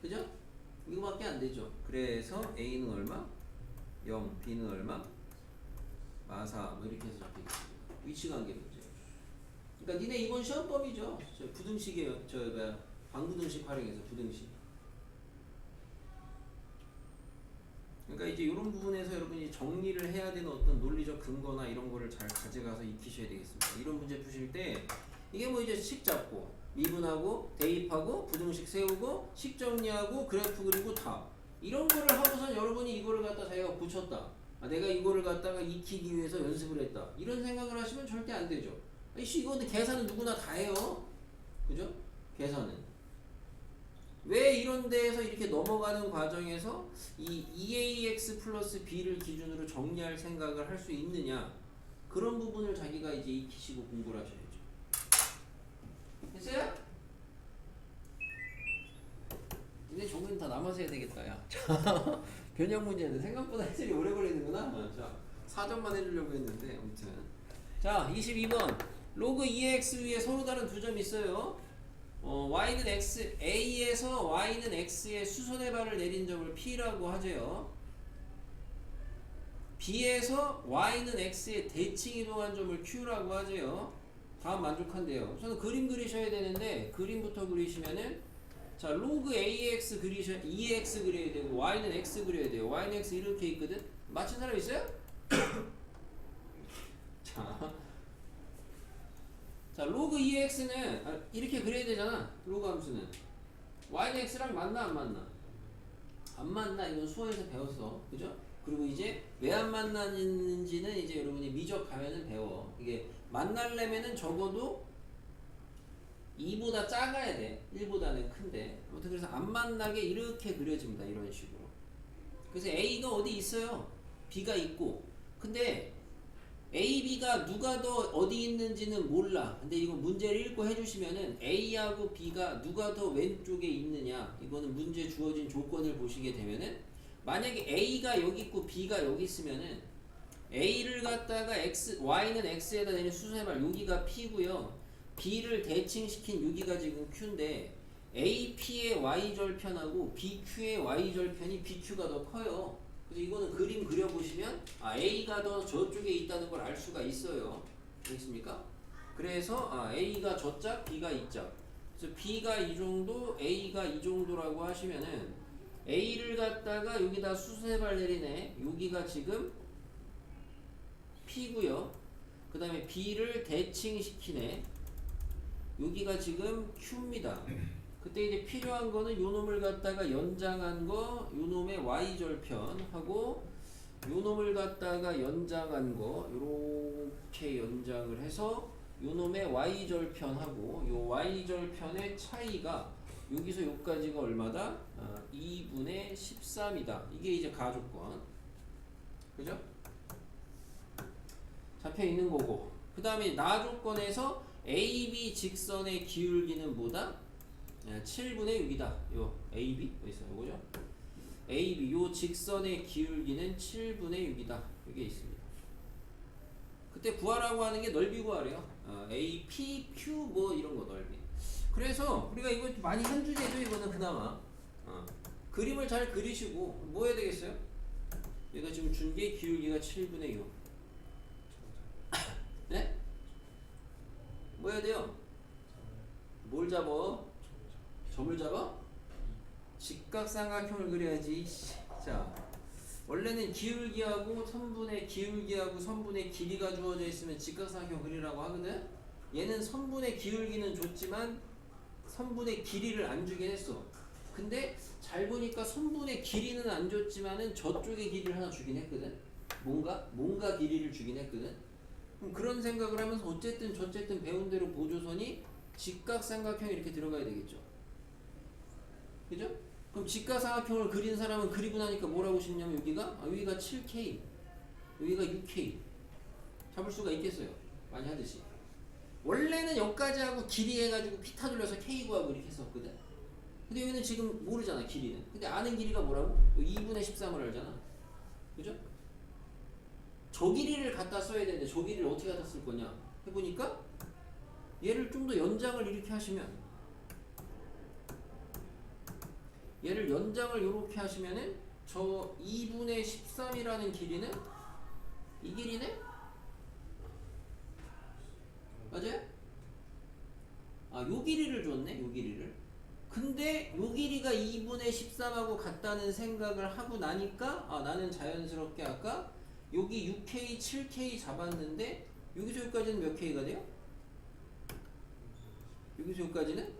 그죠? 이거밖에 안 되죠. 그래서 a는 얼마? 0, b는 얼마? 마사 뭐 이렇게 해서 적혀 있습니다. 위치관계 문제. 그러니까 니네 이번 시험범위죠. 저 부등식이에요. 저 뭐야 방부등식 활용해서 부등식. 그러니까 이제 이런 부분에서 여러분이 정리를 해야 되는 어떤 논리적 근거나 이런 거를 잘 가져가서 익히셔야 되겠습니다. 이런 문제 푸실 때 이게 뭐 이제 식 잡고 미분하고 대입하고 부등식 세우고 식 정리하고 그래프 그리고 다 이런 거를 하고선 여러분이 이거를 갖다 자기가 붙였다. 아, 내가 이거를 갖다가 익히기 위해서 연습을 했다. 이런 생각을 하시면 절대 안 되죠. 이씨 이거 근데 계산은 누구나 다 해요. 그죠? 계산은. 왜 이런 데에서 이렇게 넘어가는 과정에서 이 2ax 플러스 b를 기준으로 정리할 생각을 할 수 있느냐. 그런 부분을 자기가 이제 익히시고 공부를 하셔야죠. 됐어요? 근데 종은 다 남아서 해야 되겠다. 야. 변형 문제인데 생각보다 해설이 오래 걸리는구나. 자, 4점만 해주려고 했는데 아무튼 자 22번 로그 2x 위에 서로 다른 두 점 있어요. y는 x, a에서 y는 x의 수선의 발을 내린 점을 p라고 하죠. b에서 y는 x의 대칭 이동한 점을 q라고 하죠. 다음 만족한대요. 우선 그림 그리셔야 되는데 그림부터 그리시면은 자 로그 ax 그리셔 2x 그려야 되고 y는 x 그려야 돼요. y는 x 이렇게 있거든. 맞힌 사람 있어요? 자 로그 2x는 이렇게 그려야 되잖아. 로그 함수는 y는 x랑 맞나 안 맞나? 안 맞나? 이건 수어에서 배웠어. 그죠? 그리고 이제 왜 안 만나는지는 이제 여러분이 미적 가면은 배워. 이게 만나려면은 적어도 2보다 작아야 돼. 1보다는 큰데. 아무튼 그래서 안 만나게 이렇게 그려집니다. 이런 식으로. 그래서 A가 어디 있어요? B가 있고. 근데 A, B가 누가 더 어디 있는지는 몰라. 근데 이거 문제를 읽고 해주시면은 A하고 B가 누가 더 왼쪽에 있느냐. 이거는 문제 주어진 조건을 보시게 되면은 만약에 A가 여기 있고 B가 여기 있으면은 A를 갖다가 Y는 X에다 내는 수선발 여기가 P고요. B를 대칭시킨 여기가 지금 Q인데 AP의 Y절편하고 BQ의 Y절편이 BQ가 더 커요. 그래서 이거는 그림 그려보시면 A가 더 저쪽에 있다는 걸 알 수가 있어요. 되겠습니까? 그래서 A가 저짝, B가 이짝. 그래서 B가 이 정도, A가 이 정도라고 하시면은 A를 갖다가 여기다 수세발 내리네. 여기가 지금 P고요. 그 다음에 B를 대칭시키네. 여기가 지금 Q입니다. 그때 이제 필요한 거는 요 놈을 갖다가 연장한 거, 요 놈의 Y절편하고 요 놈을 갖다가 연장한 거 요렇게 연장을 해서 요 놈의 Y절편하고 요 Y절편의 차이가 여기서 요까지가 얼마다? 2분의 13이다. 이게 이제 가조건. 그죠? 잡혀 있는 거고. 그 다음에 나조건에서 AB 직선의 기울기는 뭐다? 7분의 6이다. 요 AB 어디 있어요? 요거죠? AB 요 직선의 기울기는 7분의 6이다. 이게 있습니다. 그때 구하라고 하는 게 넓이 구하래요. AP, Q 뭐 이런 거 넓이. 그래서 우리가 이거 많이 한 주제죠. 이거는 그나마 그림을 잘 그리시고 뭐 해야 되겠어요? 얘가 지금 준 게 기울기가 7분의 6. 네? 뭐 해야 돼요? 뭘 잡어? 점을 잡아? 직각삼각형을 그려야지. 자, 원래는 기울기하고 선분의 길이가 주어져 있으면 직각삼각형 그리라고 하거든. 얘는 선분의 기울기는 줬지만 선분의 길이를 안 주긴 했어. 근데 잘 보니까 선분의 길이는 안 줬지만은 저쪽의 길이를 하나 주긴 했거든. 뭔가 길이를 주긴 했거든. 그럼 그런 생각을 하면서 어쨌든 배운 대로 보조선이 직각삼각형 이렇게 들어가야 되겠죠. 그죠? 그럼 직각삼각형을 그린 사람은 그리고 나니까 뭐라고 싶냐면 여기가 7K, 여기가 6K 잡을 수가 있겠어요. 많이 하듯이. 원래는 여기까지 하고 길이 해가지고 피타 돌려서 K 구하고 이렇게 했었거든. 근데 여기는 지금 모르잖아, 길이는. 근데 아는 길이가 뭐라고? 2분의 13을 알잖아. 그죠? 저 길이를 갖다 써야 되는데 저 길이를 어떻게 갖다 쓸 거냐 해보니까 얘를 좀 더 연장을 이렇게 하시면, 얘를 연장을 이렇게 하시면은 저 2분의 13이라는 길이는 이 길이네? 맞아요? 아, 요 길이를 줬네, 요 길이를. 근데 요 길이가 2분의 13하고 같다는 생각을 하고 나니까 나는 자연스럽게 아까 여기 6K, 7K 잡았는데 여기서 여기까지는 몇 K가 돼요? 여기서 여기까지는?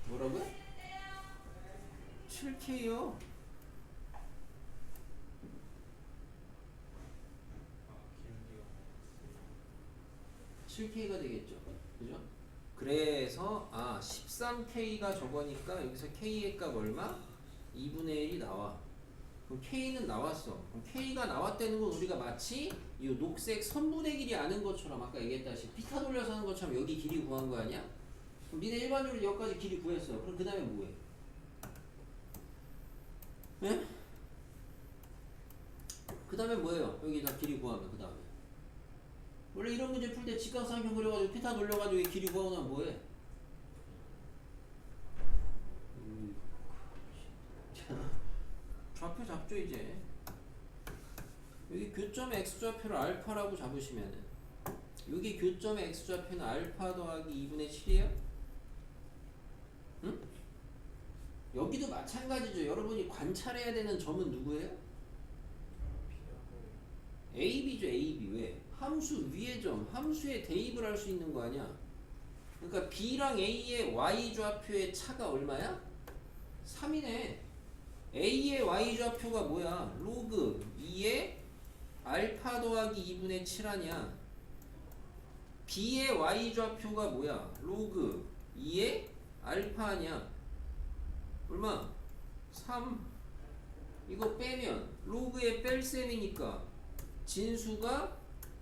뭐라고요? 7K요. 7K가 되겠죠. 그죠? 그래서 13K가 저거니까 여기서 K의 값 얼마? 2분의 1이 나와. 그럼 K는 나왔어. 그럼 K가 나왔다는 건 우리가 마치 이 녹색 선분의 길이 아는 것처럼 아까 얘기했다시피 피타 돌려서 하는 것처럼 여기 길이 구한 거 아니야? 그럼 니네 일반적으로 여기까지 길이 구했어. 그럼 그 다음에 뭐해? 예? 그 다음에 뭐예요? 여기 다 길이 구하면 그 다음에 원래 이런 문제 풀 때 직각삼각형 그려가지고 피타 돌려가지고 길이 구하고 나면 뭐해? 좌표 잡죠 이제. 여기 교점의 x좌표를 알파라고 잡으시면은 여기 교점의 x좌표는 알파 더하기 2분의 7이에요? 응? 여기도 마찬가지죠. 여러분이 관찰해야 되는 점은 누구예요? AB죠. AB. 왜? 함수 위의 점, 함수에 대입을 할 수 있는 거 아니야. 그러니까 B랑 A의 y좌표의 차가 얼마야? 3이네. A의 y좌표가 뭐야? 로그 2의 알파 더하기 2분의 7 아니야. B의 y좌표가 뭐야? 로그 2의 알파 아니야. 얼마? 3. 이거 빼면 로그의 뺄셈이니까 진수가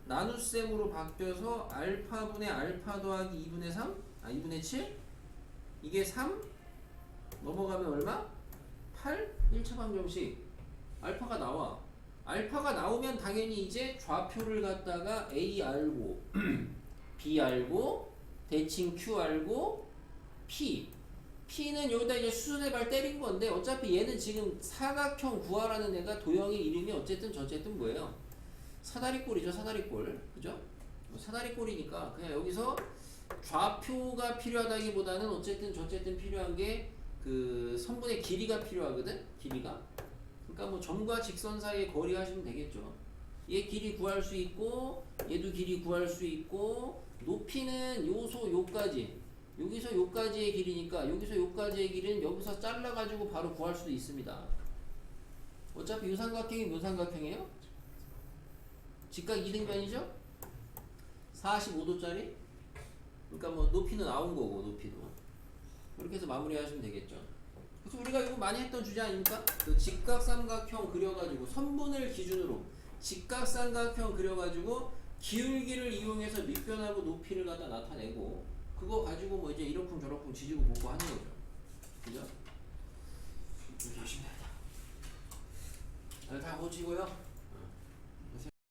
나눗셈으로 바뀌어서 알파분의 알파 더하기 2분의 3? 2분의 7? 이게 3? 넘어가면 얼마? 8? 1차 방정식 알파가 나와. 알파가 나오면 당연히 이제 좌표를 갖다가 A 알고 B 알고 대칭 Q 알고 P는 여기다 이제 수순의 발 때린 건데 어차피 얘는 지금 사각형 구하라는 애가 도형의 이름이 어쨌든 뭐예요? 사다리꼴이죠. 사다리꼴. 그죠? 사다리꼴이니까 그냥 여기서 좌표가 필요하다기보다는 어쨌든 필요한 게 그 선분의 길이가 필요하거든. 길이가. 그러니까 뭐 점과 직선 사이의 거리 하시면 되겠죠. 얘 길이 구할 수 있고 얘도 길이 구할 수 있고 높이는 요소 요까지. 여기서 요까지의 길이니까 여기서 요까지의 길이는 여기서 잘라가지고 바로 구할 수도 있습니다. 어차피 요 삼각형이 몇 삼각형이에요? 직각 2등변이죠? 45도짜리? 그러니까 뭐 높이는 나온 거고 높이도 이렇게 해서 마무리하시면 되겠죠. 그래서 우리가 이거 많이 했던 주제 아닙니까? 그 직각삼각형 그려가지고 선분을 기준으로 직각삼각형 그려가지고 기울기를 이용해서 밑변하고 높이를 갖다 나타내고 그거 가지고 뭐 이제 이러쿵저러쿵 지지고 볶고 하는 거죠. 그죠? 이렇게 하시면 됩니다. 다 고치고요.